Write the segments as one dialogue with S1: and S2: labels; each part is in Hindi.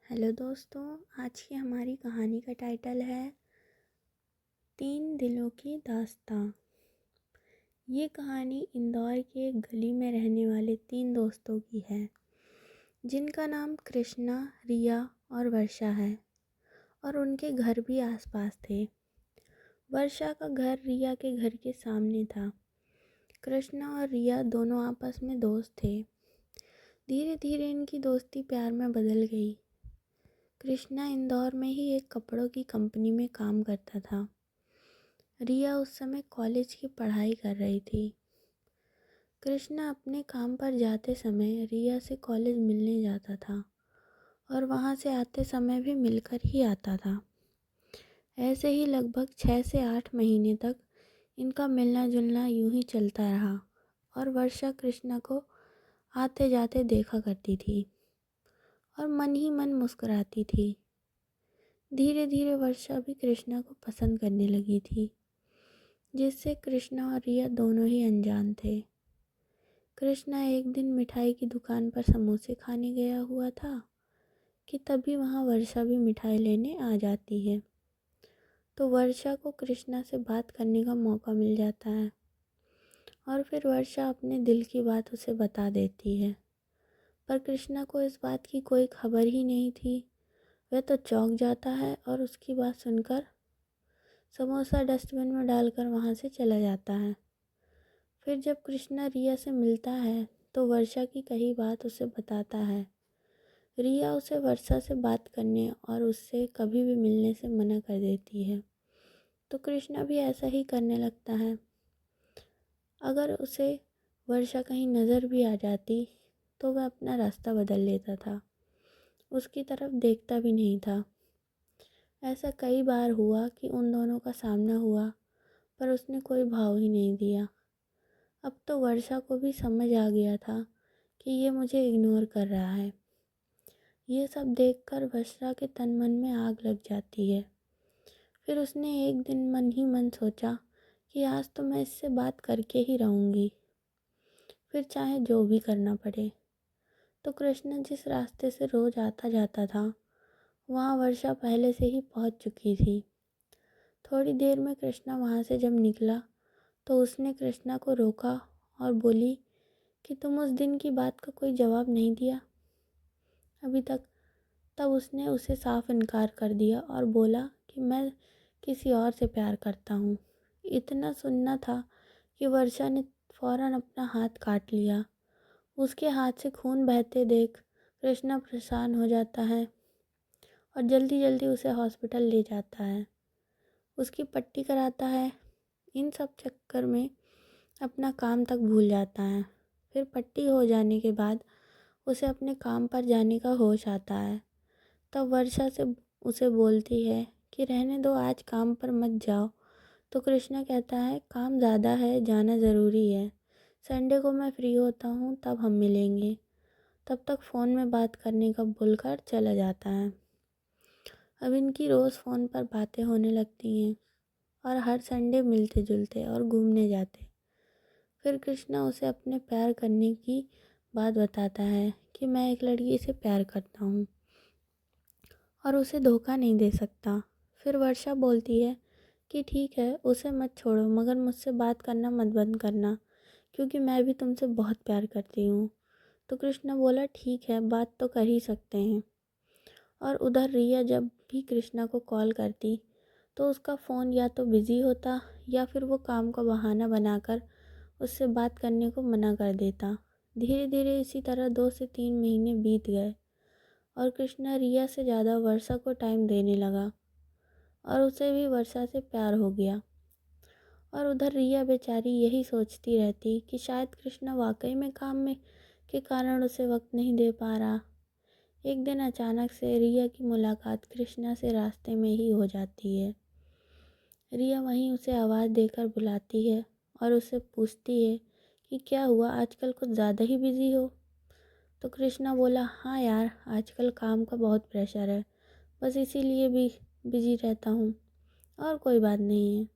S1: हेलो दोस्तों। आज की हमारी कहानी का टाइटल है तीन दिलों की दास्तां। ये कहानी इंदौर के एक गली में रहने वाले तीन दोस्तों की है जिनका नाम कृष्णा, रिया और वर्षा है और उनके घर भी आसपास थे। वर्षा का घर रिया के घर के सामने था। कृष्णा और रिया दोनों आपस में दोस्त थे। धीरे धीरे इनकी दोस्ती प्यार में बदल गई। कृष्णा इंदौर में ही एक कपड़ों की कंपनी में काम करता था। रिया उस समय कॉलेज की पढ़ाई कर रही थी। कृष्णा अपने काम पर जाते समय रिया से कॉलेज मिलने जाता था और वहाँ से आते समय भी मिलकर ही आता था। ऐसे ही लगभग 6 से 8 महीने तक इनका मिलना जुलना यूं ही चलता रहा और वर्षा कृष्णा को आते जाते देखा करती थी और मन ही मन मुस्कुराती थी। धीरे धीरे वर्षा भी कृष्णा को पसंद करने लगी थी, जिससे कृष्णा और रिया दोनों ही अनजान थे। कृष्णा एक दिन मिठाई की दुकान पर समोसे खाने गया हुआ था कि तभी वहाँ वर्षा भी मिठाई लेने आ जाती है। तो वर्षा को कृष्णा से बात करने का मौका मिल जाता है और फिर वर्षा अपने दिल की बात उसे बता देती है। पर कृष्णा को इस बात की कोई खबर ही नहीं थी। वह तो चौंक जाता है और उसकी बात सुनकर समोसा डस्टबिन में डालकर वहाँ से चला जाता है। फिर जब कृष्णा रिया से मिलता है तो वर्षा की कही बात उसे बताता है। रिया उसे वर्षा से बात करने और उससे कभी भी मिलने से मना कर देती है। तो कृष्णा भी ऐसा ही करने लगता है। अगर उसे वर्षा कहीं नज़र भी आ जाती तो वह अपना रास्ता बदल लेता था, उसकी तरफ देखता भी नहीं था। ऐसा कई बार हुआ कि उन दोनों का सामना हुआ पर उसने कोई भाव ही नहीं दिया। अब तो वर्षा को भी समझ आ गया था कि ये मुझे इग्नोर कर रहा है। ये सब देखकर वर्षा के तन मन में आग लग जाती है। फिर उसने एक दिन मन ही मन सोचा कि आज तो मैं इससे बात करके ही रहूँगी, फिर चाहे जो भी करना पड़े। तो कृष्णा जिस रास्ते से रोज़ आता जाता था वहाँ वर्षा पहले से ही पहुँच चुकी थी। थोड़ी देर में कृष्णा वहाँ से जब निकला तो उसने कृष्णा को रोका और बोली कि तुम उस दिन की बात का कोई जवाब नहीं दिया अभी तक। तब उसने उसे साफ इनकार कर दिया और बोला कि मैं किसी और से प्यार करता हूँ। इतना सुनना था कि वर्षा ने फौरन अपना हाथ काट लिया। उसके हाथ से खून बहते देख कृष्णा परेशान हो जाता है और जल्दी जल्दी उसे हॉस्पिटल ले जाता है, उसकी पट्टी कराता है। इन सब चक्कर में अपना काम तक भूल जाता है। फिर पट्टी हो जाने के बाद उसे अपने काम पर जाने का होश आता है। तब वर्षा से उसे बोलती है कि रहने दो, आज काम पर मत जाओ। तो कृष्णा कहता है काम ज़्यादा है, जाना ज़रूरी है, संडे को मैं फ्री होता हूँ तब हम मिलेंगे। तब तक फ़ोन में बात करने का भूलकर चला जाता है। अब इनकी रोज़ फ़ोन पर बातें होने लगती हैं और हर संडे मिलते जुलते और घूमने जाते। फिर कृष्णा उसे अपने प्यार करने की बात बताता है कि मैं एक लड़की से प्यार करता हूँ और उसे धोखा नहीं दे सकता। फिर वर्षा बोलती है कि ठीक है, उसे मत छोड़ो मगर मुझसे बात करना मत बंद करना, क्योंकि मैं भी तुमसे बहुत प्यार करती हूँ। तो कृष्णा बोला ठीक है, बात तो कर ही सकते हैं। और उधर रिया जब भी कृष्णा को कॉल करती तो उसका फ़ोन या तो बिज़ी होता या फिर वो काम का बहाना बनाकर उससे बात करने को मना कर देता। धीरे धीरे इसी तरह 2 से 3 महीने बीत गए और कृष्णा रिया से ज़्यादा वर्षा को टाइम देने लगा और उसे भी वर्षा से प्यार हो गया। और उधर रिया बेचारी यही सोचती रहती कि शायद कृष्णा वाकई में काम में के कारण उसे वक्त नहीं दे पा रहा। एक दिन अचानक से रिया की मुलाकात कृष्णा से रास्ते में ही हो जाती है। रिया वहीं उसे आवाज़ देकर बुलाती है और उससे पूछती है कि क्या हुआ, आजकल कुछ ज़्यादा ही बिज़ी हो। तो कृष्णा बोला हाँ यार, आजकल काम का बहुत प्रेशर है, बस इसीलिए भी बिज़ी रहता हूँ, और कोई बात नहीं है।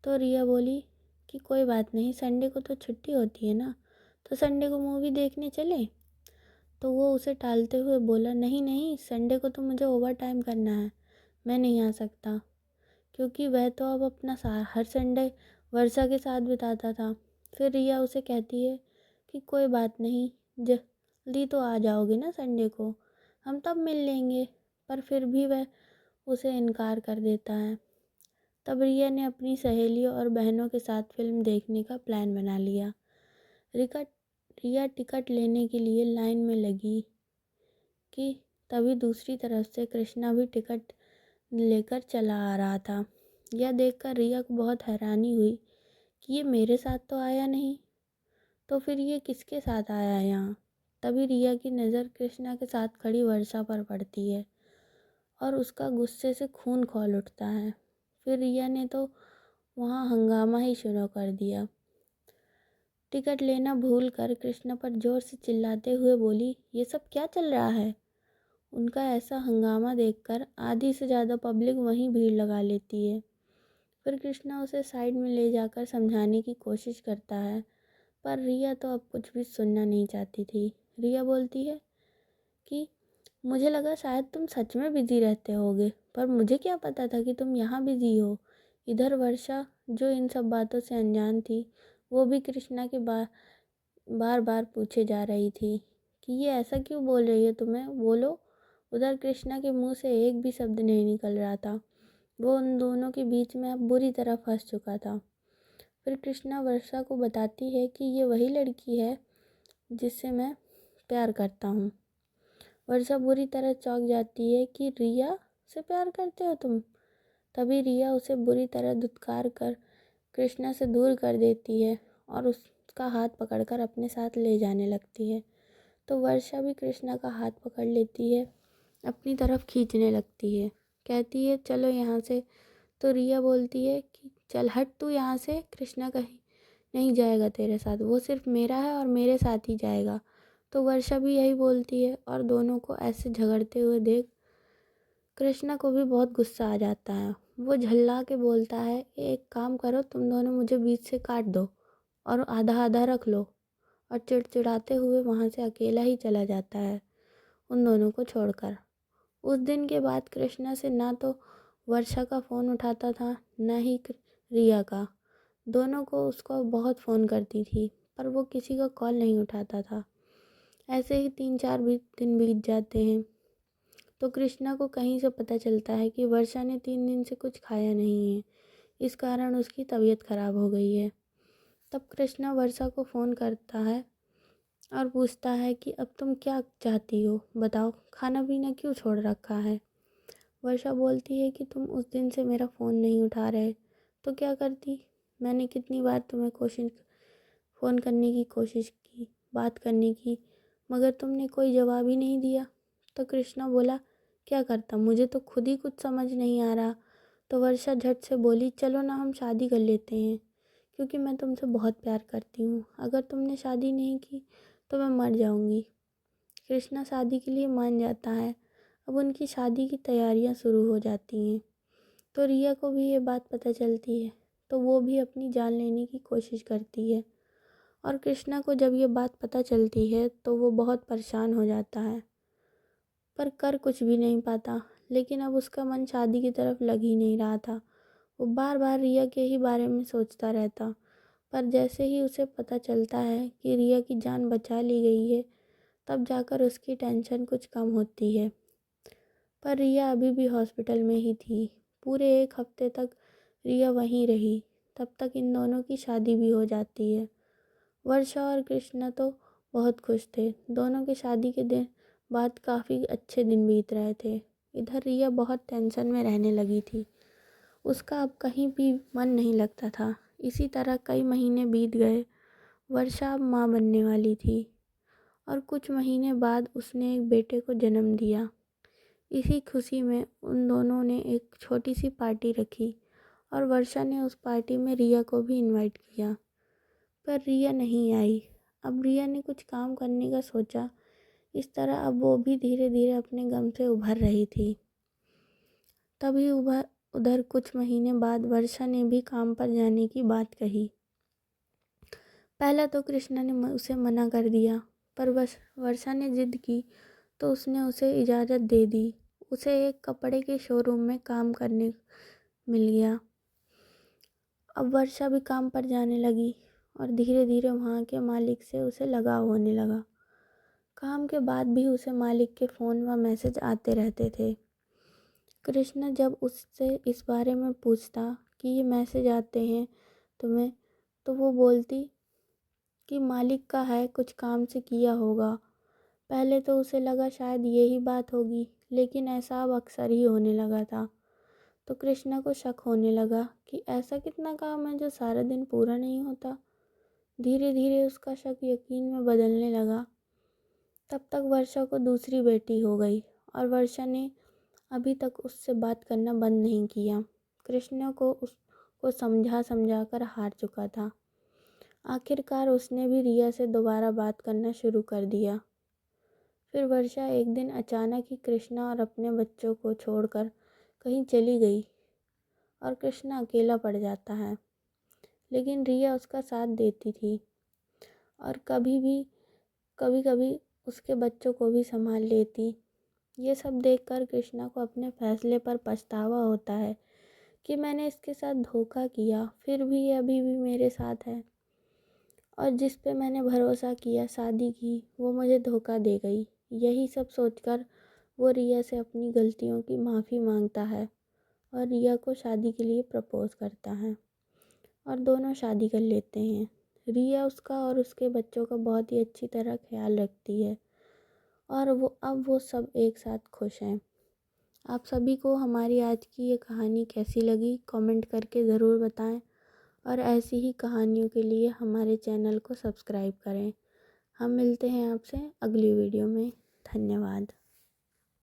S1: तो रिया बोली कि कोई बात नहीं, संडे को तो छुट्टी होती है ना, तो संडे को मूवी देखने चले। तो वो उसे टालते हुए बोला, नहीं नहीं, संडे को तो मुझे ओवर टाइम करना है, मैं नहीं आ सकता। क्योंकि वह तो अब अपना हर संडे वर्षा के साथ बिताता था। फिर रिया उसे कहती है कि कोई बात नहीं, जल्दी तो आ जाओगे ना संडे को, हम तब मिल लेंगे। पर फिर भी वह उसे इनकार कर देता है। तब रिया ने अपनी सहेलियों और बहनों के साथ फिल्म देखने का प्लान बना लिया। रिका रिया टिकट लेने के लिए लाइन में लगी कि तभी दूसरी तरफ से कृष्णा भी टिकट लेकर चला आ रहा था। यह देखकर रिया को बहुत हैरानी हुई कि ये मेरे साथ तो आया नहीं, तो फिर ये किसके साथ आया यहाँ। तभी रिया की नज़र कृष्णा के साथ खड़ी वर्षा पर पड़ती है और उसका गुस्से से खून खौल उठता है। फिर रिया ने तो वहाँ हंगामा ही शुरू कर दिया। टिकट लेना भूल कर कृष्णा पर जोर से चिल्लाते हुए बोली, ये सब क्या चल रहा है। उनका ऐसा हंगामा देखकर आधी से ज़्यादा पब्लिक वहीं भीड़ लगा लेती है। फिर कृष्णा उसे साइड में ले जाकर समझाने की कोशिश करता है, पर रिया तो अब कुछ भी सुनना नहीं चाहती थी। रिया बोलती है कि मुझे लगा शायद तुम सच में बिजी रहते होगे, पर मुझे क्या पता था कि तुम यहाँ बिजी हो। इधर वर्षा, जो इन सब बातों से अनजान थी, वो भी कृष्णा के बार बार पूछे जा रही थी कि ये ऐसा क्यों बोल रही है, तुम्हें बोलो। उधर कृष्णा के मुंह से एक भी शब्द नहीं निकल रहा था। वो उन दोनों के बीच में अब बुरी तरह फंस चुका था। फिर कृष्णा वर्षा को बताती है कि ये वही लड़की है जिससे मैं प्यार करता हूँ। वर्षा बुरी तरह चौंक जाती है कि रिया से प्यार करते हो तुम। तभी रिया उसे बुरी तरह धुतकार कर कृष्णा से दूर कर देती है और उसका हाथ पकड़कर अपने साथ ले जाने लगती है। तो वर्षा भी कृष्णा का हाथ पकड़ लेती है, अपनी तरफ खींचने लगती है, कहती है चलो यहाँ से। तो रिया बोलती है कि चल हट तू यहाँ से, कृष्णा कहीं नहीं जाएगा तेरे साथ, वो सिर्फ मेरा है और मेरे साथ ही जाएगा। तो वर्षा भी यही बोलती है और दोनों को ऐसे झगड़ते हुए देख कृष्णा को भी बहुत गुस्सा आ जाता है। वो झल्ला के बोलता है, एक काम करो, तुम दोनों मुझे बीच से काट दो और आधा आधा रख लो। और चिड़चिड़ाते हुए वहाँ से अकेला ही चला जाता है, उन दोनों को छोड़कर। उस दिन के बाद कृष्णा से ना तो वर्षा का फ़ोन उठाता था, ना ही रिया का। दोनों को उसको बहुत फ़ोन करती थी, पर वो किसी का कॉल नहीं उठाता था। ऐसे ही 3-4 दिन बीत जाते हैं। तो कृष्णा को कहीं से पता चलता है कि वर्षा ने 3 दिन से कुछ खाया नहीं है, इस कारण उसकी तबीयत खराब हो गई है। तब कृष्णा वर्षा को फ़ोन करता है और पूछता है कि अब तुम क्या चाहती हो, बताओ, खाना पीना क्यों छोड़ रखा है। वर्षा बोलती है कि तुम उस दिन से मेरा फ़ोन नहीं उठा रहे, तो क्या करती। मैंने कितनी बार तुम्हें फ़ोन करने की कोशिश की, बात करने की, मगर तुमने कोई जवाब ही नहीं दिया। तो कृष्णा बोला, क्या करता, मुझे तो खुद ही कुछ समझ नहीं आ रहा। तो वर्षा झट से बोली, चलो ना हम शादी कर लेते हैं, क्योंकि मैं तुमसे बहुत प्यार करती हूँ। अगर तुमने शादी नहीं की तो मैं मर जाऊँगी। कृष्णा शादी के लिए मान जाता है। अब उनकी शादी की तैयारियां शुरू हो जाती हैं। तो रिया को भी ये बात पता चलती है, तो वो भी अपनी जान लेने की कोशिश करती है। और कृष्णा को जब ये बात पता चलती है तो वो बहुत परेशान हो जाता है, पर कर कुछ भी नहीं पाता। लेकिन अब उसका मन शादी की तरफ लग ही नहीं रहा था। वो बार बार रिया के ही बारे में सोचता रहता। पर जैसे ही उसे पता चलता है कि रिया की जान बचा ली गई है, तब जाकर उसकी टेंशन कुछ कम होती है। पर रिया अभी भी हॉस्पिटल में ही थी। पूरे 1 हफ्ते तक रिया वहीं रही। तब तक इन दोनों की शादी भी हो जाती है। वर्षा और कृष्णा तो बहुत खुश थे। दोनों की शादी के दिन बाद काफ़ी अच्छे दिन बीत रहे थे। इधर रिया बहुत टेंशन में रहने लगी थी। उसका अब कहीं भी मन नहीं लगता था। इसी तरह कई महीने बीत गए। वर्षा अब माँ बनने वाली थी और कुछ महीने बाद उसने एक बेटे को जन्म दिया। इसी खुशी में उन दोनों ने एक छोटी सी पार्टी रखी और वर्षा ने उस पार्टी में रिया को भी इनवाइट किया, पर रिया नहीं आई। अब रिया ने कुछ काम करने का सोचा। इस तरह अब वो भी धीरे धीरे अपने गम से उभर रही थी। तभी उधर कुछ महीने बाद वर्षा ने भी काम पर जाने की बात कही। पहले तो कृष्णा ने उसे मना कर दिया, पर बस वर्षा ने ज़िद की तो उसने उसे इजाज़त दे दी। उसे एक कपड़े के शोरूम में काम करने मिल गया। अब वर्षा भी काम पर जाने लगी और धीरे धीरे वहाँ के मालिक से उसे लगाव होने लगा। काम के बाद भी उसे मालिक के फ़ोन व मैसेज आते रहते थे। कृष्णा जब उससे इस बारे में पूछता कि ये मैसेज आते हैं तुम्हें, तो वो बोलती कि मालिक का है, कुछ काम से किया होगा। पहले तो उसे लगा शायद यही बात होगी, लेकिन ऐसा अब अक्सर ही होने लगा था। तो कृष्णा को शक होने लगा कि ऐसा कितना काम है जो सारा दिन पूरा नहीं होता। धीरे धीरे उसका शक यकीन में बदलने लगा। तब तक वर्षा को दूसरी बेटी हो गई और वर्षा ने अभी तक उससे बात करना बंद नहीं किया। कृष्णा को उसको समझा समझा कर हार चुका था। आखिरकार उसने भी रिया से दोबारा बात करना शुरू कर दिया। फिर वर्षा एक दिन अचानक ही कृष्णा और अपने बच्चों को छोड़कर कहीं चली गई और कृष्णा अकेला पड़ जाता है। लेकिन रिया उसका साथ देती थी और कभी कभी उसके बच्चों को भी संभाल लेती। ये सब देखकर कृष्णा को अपने फैसले पर पछतावा होता है कि मैंने इसके साथ धोखा किया, फिर भी ये अभी भी मेरे साथ है। और जिस पे मैंने भरोसा किया, शादी की, वो मुझे धोखा दे गई। यही सब सोचकर वो रिया से अपनी गलतियों की माफ़ी मांगता है और रिया को शादी के लिए प्रपोज़ करता है और दोनों शादी कर लेते हैं। रिया उसका और उसके बच्चों का बहुत ही अच्छी तरह ख्याल रखती है और वो सब एक साथ खुश हैं। आप सभी को हमारी आज की ये कहानी कैसी लगी कमेंट करके ज़रूर बताएं और ऐसी ही कहानियों के लिए हमारे चैनल को सब्सक्राइब करें। हम मिलते हैं आपसे अगली वीडियो में। धन्यवाद।